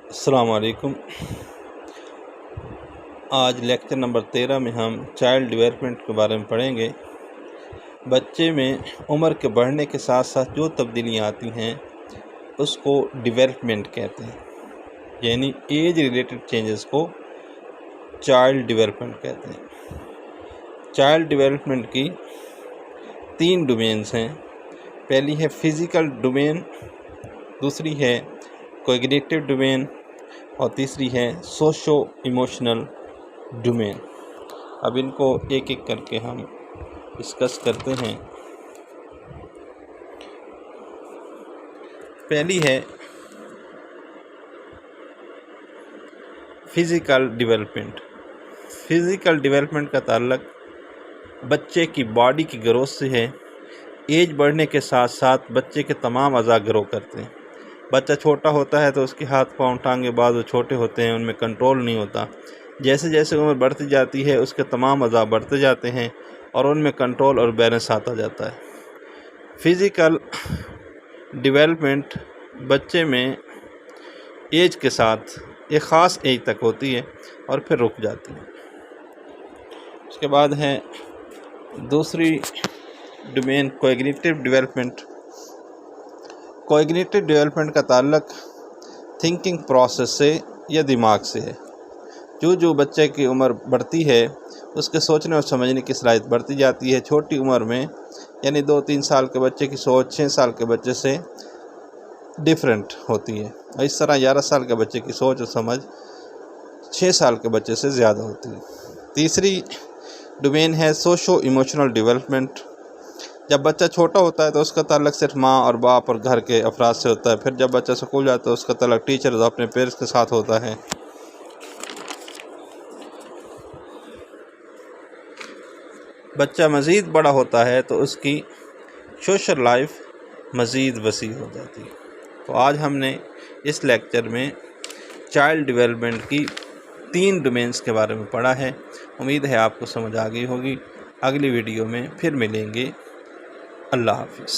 السلام علیکم۔ آج لیکچر نمبر 13 میں ہم چائلڈ ڈیولپمنٹ کے بارے میں پڑھیں گے۔ بچے میں عمر کے بڑھنے کے ساتھ ساتھ جو تبدیلیاں آتی ہیں اس کو ڈیولپمنٹ کہتے ہیں، یعنی ایج ریلیٹڈ چینجز کو چائلڈ ڈیولپمنٹ کہتے ہیں۔ چائلڈ ڈیولپمنٹ کی 3 ڈومینز ہیں۔ پہلی ہے فزیکل ڈومین، دوسری ہے کوگنیٹو ڈومین اور تیسری ہے سوشو ایموشنل ڈومین۔ اب ان کو ایک ایک کر کے ہم ڈسکس کرتے ہیں۔ پہلی ہے فزیکل ڈیولپمنٹ۔ فزیکل ڈیولپمنٹ کا تعلق بچے کی باڈی کی گروتھ سے ہے۔ ایج بڑھنے کے ساتھ ساتھ بچے کے تمام اعضاء گرو کرتے ہیں۔ بچہ چھوٹا ہوتا ہے تو اس کے ہاتھ پاؤں ٹانگیں بعض چھوٹے ہوتے ہیں، ان میں کنٹرول نہیں ہوتا۔ جیسے جیسے عمر بڑھتی جاتی ہے اس کے تمام اعضاء بڑھتے جاتے ہیں اور ان میں کنٹرول اور بیلنس آتا جاتا ہے۔ فزیکل ڈیولپمنٹ بچے میں ایج کے ساتھ ایک خاص ایج تک ہوتی ہے اور پھر رک جاتی ہے۔ اس کے بعد ہے دوسری domain cognitive development. Cognitive development کا تعلق تھنکنگ پروسیس سے یا دماغ سے ہے۔ جو بچے کی عمر بڑھتی ہے اس کے سوچنے اور سمجھنے کی صلاحیت بڑھتی جاتی ہے۔ چھوٹی عمر میں یعنی 2-3 سال کے بچے کی سوچ 6 سال کے بچے سے ڈیفرنٹ ہوتی ہے، اور اس طرح 11 سال کے بچے کی سوچ اور سمجھ 6 سال کے بچے سے زیادہ ہوتی ہے۔ تیسری ڈومین ہے سوشو ایموشنل ڈیولپمنٹ۔ جب بچہ چھوٹا ہوتا ہے تو اس کا تعلق صرف ماں اور باپ اور گھر کے افراد سے ہوتا ہے۔ پھر جب بچہ اسکول جاتا ہے اس کا تعلق ٹیچر اور اپنے پیرنٹس کے ساتھ ہوتا ہے۔ بچہ مزید بڑا ہوتا ہے تو اس کی سوشل لائف مزید وسیع ہو جاتی ہے۔ تو آج ہم نے اس لیکچر میں چائلڈ ڈیولپمنٹ کی 3 ڈومینز کے بارے میں پڑھا ہے۔ امید ہے آپ کو سمجھ آ گئی ہوگی۔ اگلی ویڈیو میں پھر ملیں گے۔ اللہ حافظ۔